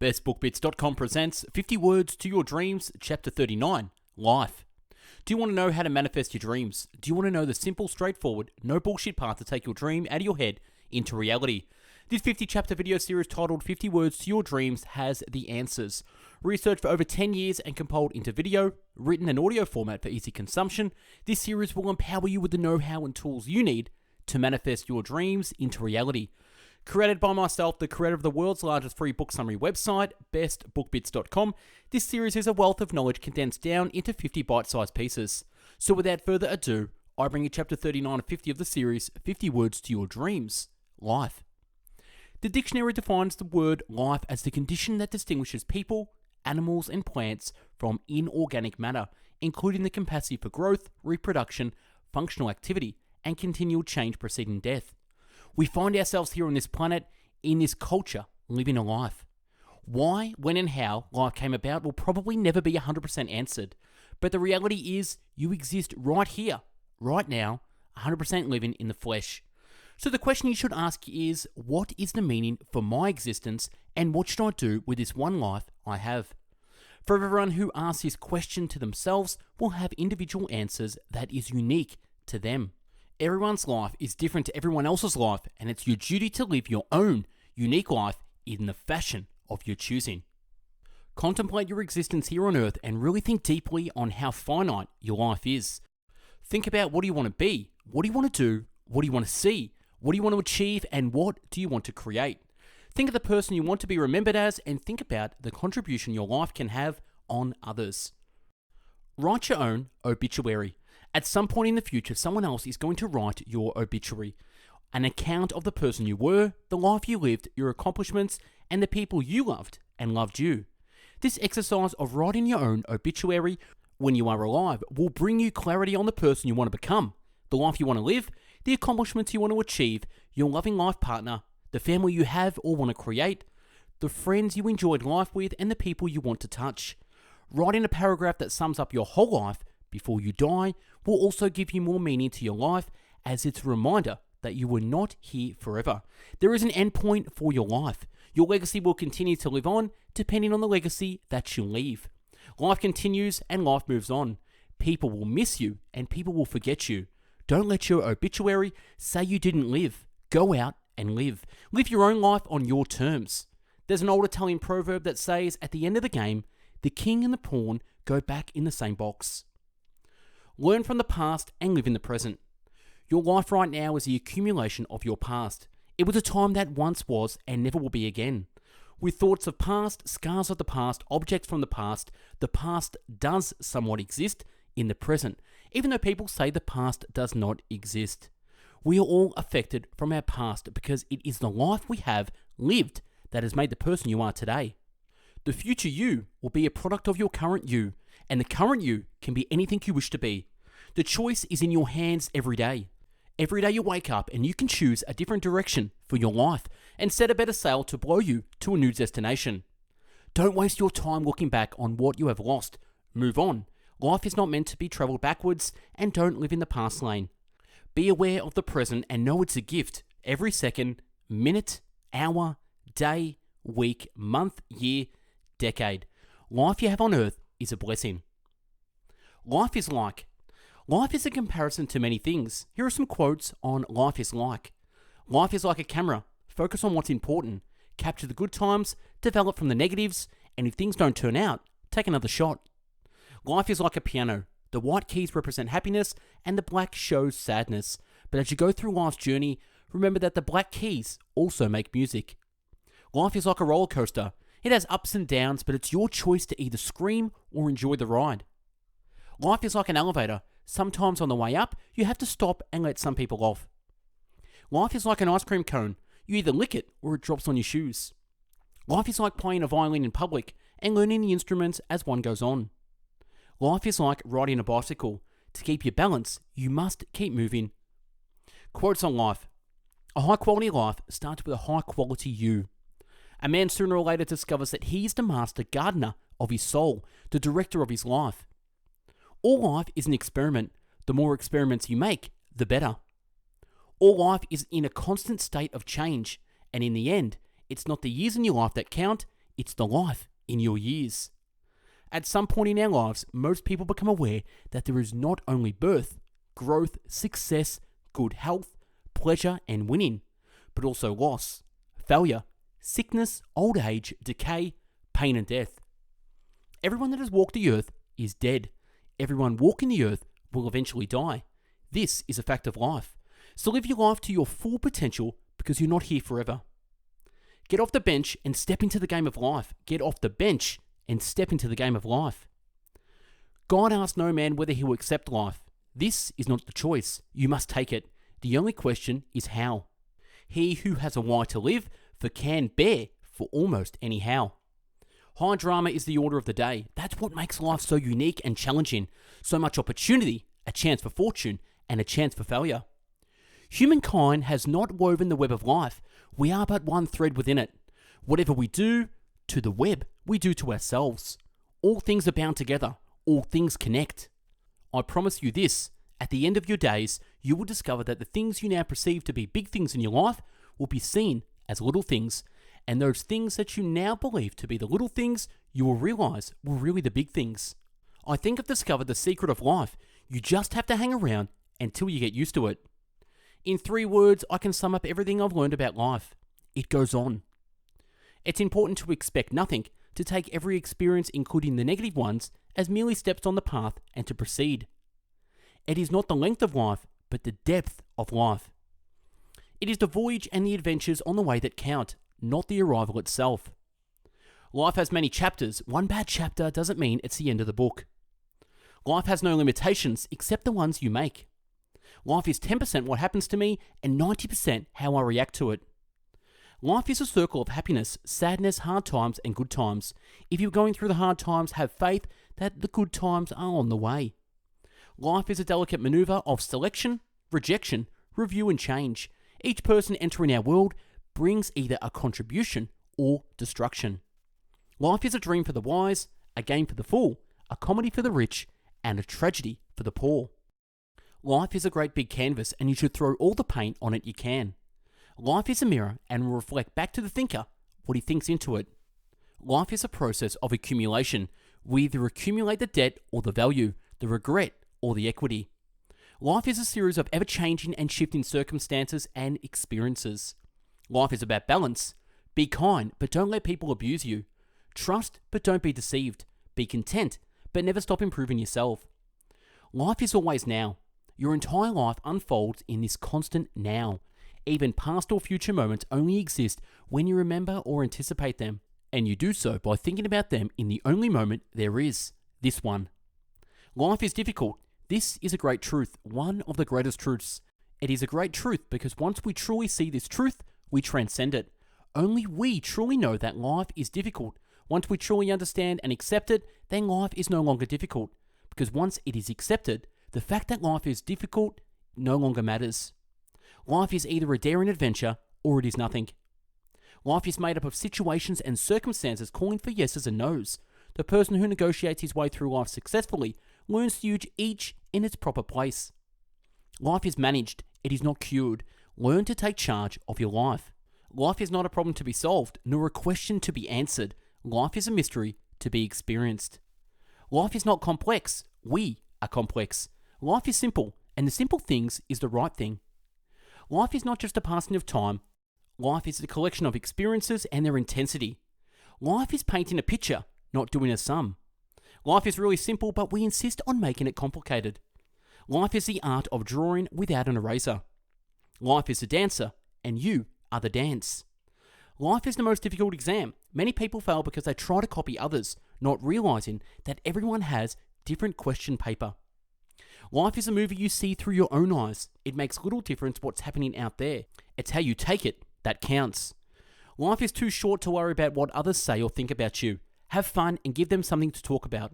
BestBookBits.com presents 50 Words to Your Dreams, Chapter 39, Life. Do you want to know how to manifest your dreams? Do you want to know the simple, straightforward, no bullshit path to take your dream out of your head into reality? This 50-chapter video series titled 50 Words to Your Dreams has the answers. Researched for over 10 years and compiled into video, written and audio format for easy consumption, this series will empower you with the know-how and tools you need to manifest your dreams into reality. Created by myself, the creator of the world's largest free book summary website, bestbookbits.com, this series is a wealth of knowledge condensed down into 50 bite-sized pieces. So without further ado, I bring you chapter 39 and 50 of the series, 50 Words to Your Dreams, Life. The dictionary defines the word life as the condition that distinguishes people, animals, and plants from inorganic matter, including the capacity for growth, reproduction, functional activity, and continual change preceding death. We find ourselves here on this planet, in this culture, living a life. Why, when, and how life came about will probably never be 100% answered. But the reality is, you exist right here, right now, 100% living in the flesh. So the question you should ask is, what is the meaning for my existence, and what should I do with this one life I have? For everyone who asks this question to themselves will have individual answers that is unique to them. Everyone's life is different to everyone else's life, and it's your duty to live your own unique life in the fashion of your choosing. Contemplate your existence here on Earth and really think deeply on how finite your life is. Think about what do you want to be, what do you want to do, what do you want to see, what do you want to achieve, and what do you want to create. Think of the person you want to be remembered as, and think about the contribution your life can have on others. Write your own obituary. At some point in the future, someone else is going to write your obituary, an account of the person you were, the life you lived, your accomplishments, and the people you loved and loved you. This exercise of writing your own obituary when you are alive will bring you clarity on the person you want to become, the life you want to live, the accomplishments you want to achieve, your loving life partner, the family you have or want to create, the friends you enjoyed life with, and the people you want to touch. Writing a paragraph that sums up your whole life before you die will also give you more meaning to your life, as it's a reminder that you were not here forever. There is an end point for your life. Your legacy will continue to live on depending on the legacy that you leave. Life continues and life moves on. People will miss you and people will forget you. Don't let your obituary say you didn't live. Go out and live. Live your own life on your terms. There's an old Italian proverb that says, at the end of the game, the king and the pawn go back in the same box. Learn from the past and live in the present. Your life right now is the accumulation of your past. It was a time that once was and never will be again. With thoughts of past, scars of the past, objects from the past does somewhat exist in the present, even though people say the past does not exist. We are all affected from our past because it is the life we have lived that has made the person you are today. The future you will be a product of your current you, and the current you can be anything you wish to be. The choice is in your hands every day. Every day you wake up and you can choose a different direction for your life and set a better sail to blow you to a new destination. Don't waste your time looking back on what you have lost. Move on. Life is not meant to be traveled backwards, and don't live in the past lane. Be aware of the present and know it's a gift. Every second, minute, hour, day, week, month, year, decade. Life you have on Earth is a blessing. Life is a comparison to many things. Here are some quotes on life is like. Life is like a camera. Focus on what's important. Capture the good times, develop from the negatives, and if things don't turn out, take another shot. Life is like a piano. The white keys represent happiness and the black shows sadness. But as you go through life's journey, remember that the black keys also make music. Life is like a roller coaster. It has ups and downs, but it's your choice to either scream or enjoy the ride. Life is like an elevator. Sometimes on the way up, you have to stop and let some people off. Life is like an ice cream cone. You either lick it or it drops on your shoes. Life is like playing a violin in public and learning the instruments as one goes on. Life is like riding a bicycle. To keep your balance, you must keep moving. Quotes on life. A high quality life starts with a high quality you. A man sooner or later discovers that he is the master gardener of his soul, the director of his life. All life is an experiment. The more experiments you make, the better. All life is in a constant state of change, and in the end, it's not the years in your life that count, it's the life in your years. At some point in our lives, most people become aware that there is not only birth, growth, success, good health, pleasure, and winning, but also loss, failure, sickness, old age, decay, pain, and death. Everyone that has walked the earth is dead. Everyone walking the earth will eventually die. This is a fact of life. So live your life to your full potential because you're not here forever. Get off the bench and step into the game of life. Get off the bench and step into the game of life. God asks no man whether he will accept life. This is not the choice. You must take it. The only question is how. He who has a why to live for can bear for almost anyhow. High drama is the order of the day. That's what makes life so unique and challenging. So much opportunity, a chance for fortune, and a chance for failure. Humankind has not woven the web of life. We are but one thread within it. Whatever we do to the web, we do to ourselves. All things are bound together. All things connect. I promise you this, at the end of your days, you will discover that the things you now perceive to be big things in your life will be seen as little things. And those things that you now believe to be the little things, you will realize were really the big things. I think I've discovered the secret of life. You just have to hang around until you get used to it. In 3 words, I can sum up everything I've learned about life. It goes on. It's important to expect nothing, to take every experience, including the negative ones, as merely steps on the path and to proceed. It is not the length of life, but the depth of life. It is the voyage and the adventures on the way that count, not the arrival itself. Life has many chapters. One bad chapter doesn't mean it's the end of the book. Life has no limitations except the ones you make. Life is 10% what happens to me and 90% how I react to it. Life is a circle of happiness, sadness, hard times, and good times. If you're going through the hard times, have faith that the good times are on the way. Life is a delicate maneuver of selection, rejection, review, and change. Each person entering our world brings either a contribution or destruction. Life is a dream for the wise, a game for the fool, a comedy for the rich, and a tragedy for the poor. Life is a great big canvas and you should throw all the paint on it you can. Life is a mirror and will reflect back to the thinker what he thinks into it. Life is a process of accumulation. We either accumulate the debt or the value, the regret or the equity. Life is a series of ever-changing and shifting circumstances and experiences. Life is about balance. Be kind, but don't let people abuse you. Trust, but don't be deceived. Be content, but never stop improving yourself. Life is always now. Your entire life unfolds in this constant now. Even past or future moments only exist when you remember or anticipate them, and you do so by thinking about them in the only moment there is, this one. Life is difficult. This is a great truth, one of the greatest truths. It is a great truth because once we truly see this truth, we transcend it. Only we truly know that life is difficult. Once we truly understand and accept it, then life is no longer difficult. Because once it is accepted, the fact that life is difficult no longer matters. Life is either a daring adventure or it is nothing. Life is made up of situations and circumstances calling for yeses and nos. The person who negotiates his way through life successfully learns to use each in its proper place. Life is managed, it is not cured. Learn to take charge of your life. Life is not a problem to be solved, nor a question to be answered. Life is a mystery to be experienced. Life is not complex, we are complex. Life is simple, and the simple things is the right thing. Life is not just a passing of time. Life is a collection of experiences and their intensity. Life is painting a picture, not doing a sum. Life is really simple, but we insist on making it complicated. Life is the art of drawing without an eraser. Life is a dancer, and you are the dance. Life is the most difficult exam. Many people fail because they try to copy others, not realizing that everyone has different question paper. Life is a movie you see through your own eyes. It makes little difference what's happening out there. It's how you take it that counts. Life is too short to worry about what others say or think about you. Have fun and give them something to talk about.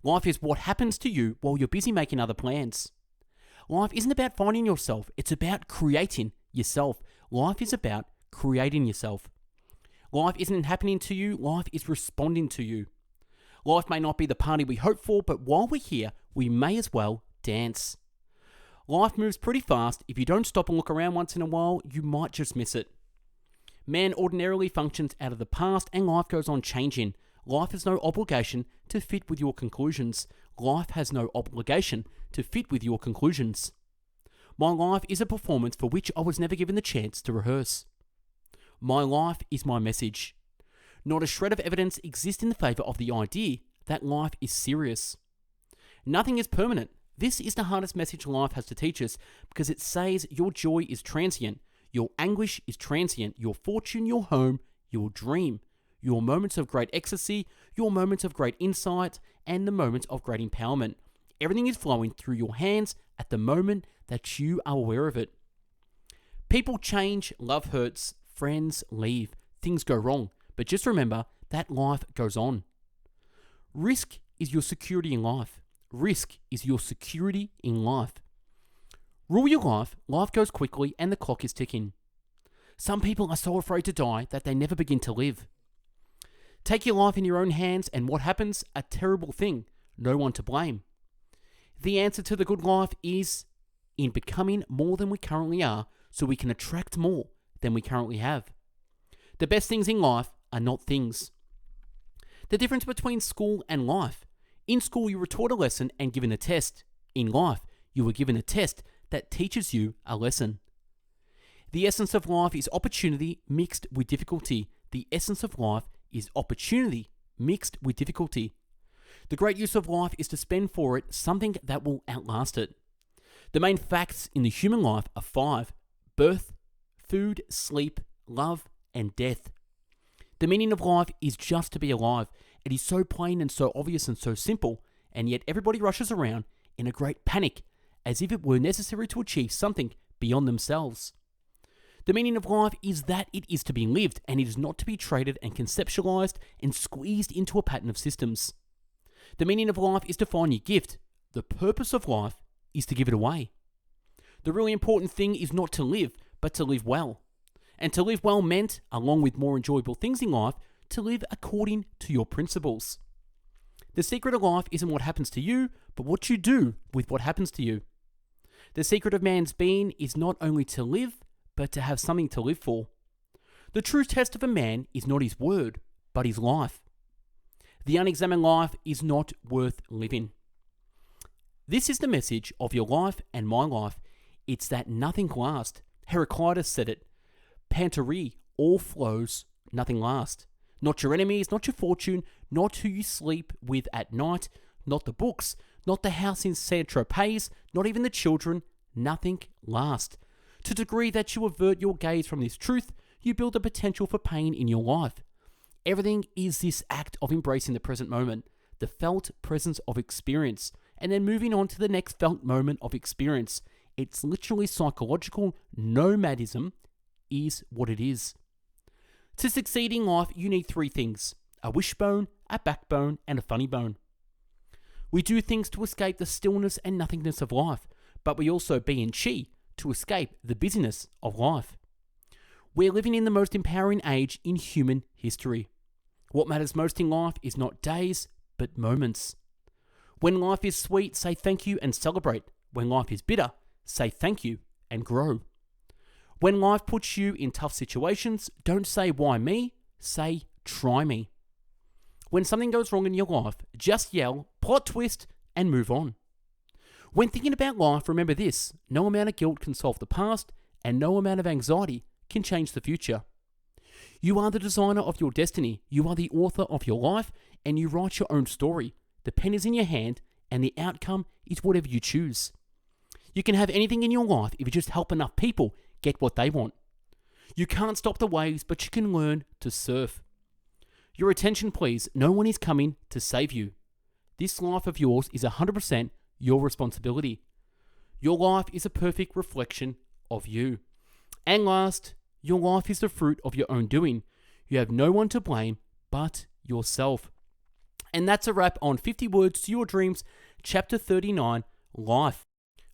Life is what happens to you while you're busy making other plans. Life isn't about finding yourself, it's about creating yourself. Life is about creating yourself. Life isn't happening to you, life is responding to you. Life may not be the party we hope for, but while we're here, we may as well dance. Life moves pretty fast. If you don't stop and look around once in a while, you might just miss it. Man ordinarily functions out of the past and life goes on changing. Life has no obligation to fit with your conclusions. Life has no obligation to fit with your conclusions. My life is a performance for which I was never given the chance to rehearse. My life is my message. Not a shred of evidence exists in the favour of the idea that life is serious. Nothing is permanent. This is the hardest message life has to teach us because it says your joy is transient, your anguish is transient, your fortune, your home, your dream, your moments of great ecstasy, your moments of great insight, and the moments of great empowerment. Everything is flowing through your hands at the moment that you are aware of it. People change, love hurts, friends leave, things go wrong, but just remember that life goes on. Risk is your security in life. Risk is your security in life. Rule your life, life goes quickly and the clock is ticking. Some people are so afraid to die that they never begin to live. Take your life in your own hands and what happens? A terrible thing. No one to blame. The answer to the good life is in becoming more than we currently are so we can attract more than we currently have. The best things in life are not things. The difference between school and life. In school, you were taught a lesson and given a test. In life, you were given a test that teaches you a lesson. The essence of life is opportunity mixed with difficulty. The essence of life is opportunity mixed with difficulty. The great use of life is to spend for it something that will outlast it. The main facts in the human life are 5: birth, food, sleep, love, and death. The meaning of life is just to be alive. It is so plain and so obvious and so simple, and yet everybody rushes around in a great panic, as if it were necessary to achieve something beyond themselves. The meaning of life is that it is to be lived, and it is not to be traded and conceptualized and squeezed into a pattern of systems. The meaning of life is to find your gift. The purpose of life is to give it away. The really important thing is not to live, but to live well. And to live well meant, along with more enjoyable things in life, to live according to your principles. The secret of life isn't what happens to you, but what you do with what happens to you. The secret of man's being is not only to live, but to have something to live for. The true test of a man is not his word, but his life. The unexamined life is not worth living. This is the message of your life and my life. It's that nothing lasts. Heraclitus said it. Panteri, all flows, nothing lasts. Not your enemies, not your fortune, not who you sleep with at night, not the books, not the house in Saint-Tropez, not even the children. Nothing lasts. To the degree that you avert your gaze from this truth, you build a potential for pain in your life. Everything is this act of embracing the present moment, the felt presence of experience, and then moving on to the next felt moment of experience. It's literally psychological nomadism is what it is. To succeed in life, you need 3 things: a wishbone, a backbone, and a funny bone. We do things to escape the stillness and nothingness of life, but we also be in chi to escape the busyness of life. We're living in the most empowering age in human history. What matters most in life is not days, but moments. When life is sweet, say thank you and celebrate. When life is bitter, say thank you and grow. When life puts you in tough situations, don't say why me, say try me. When something goes wrong in your life, just yell, plot twist, and move on. When thinking about life, remember this: no amount of guilt can solve the past, and no amount of anxiety can change the future. You are the designer of your destiny, you are the author of your life, and you write your own story. The pen is in your hand, and the outcome is whatever you choose. You can have anything in your life if you just help enough people get what they want. You can't stop the waves, but you can learn to surf. Your attention, please. No one is coming to save you. This life of yours is 100% your responsibility. Your life is a perfect reflection of you. And last, your life is the fruit of your own doing. You have no one to blame but yourself. And that's a wrap on 50 Words to Your Dreams, Chapter 39, Life.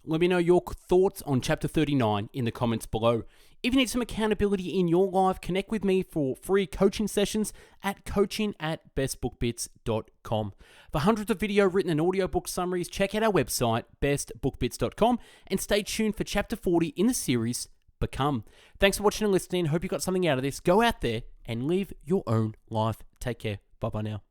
Let me know your thoughts on Chapter 39 in the comments below. If you need some accountability in your life, connect with me for free coaching sessions at coaching@bestbookbits.com. For hundreds of video, written and audiobook summaries, check out our website, bestbookbits.com, and stay tuned for Chapter 40 in the series, become. Thanks for watching and listening. Hope you got something out of this. Go out there and live your own life. Take care. Bye-bye now.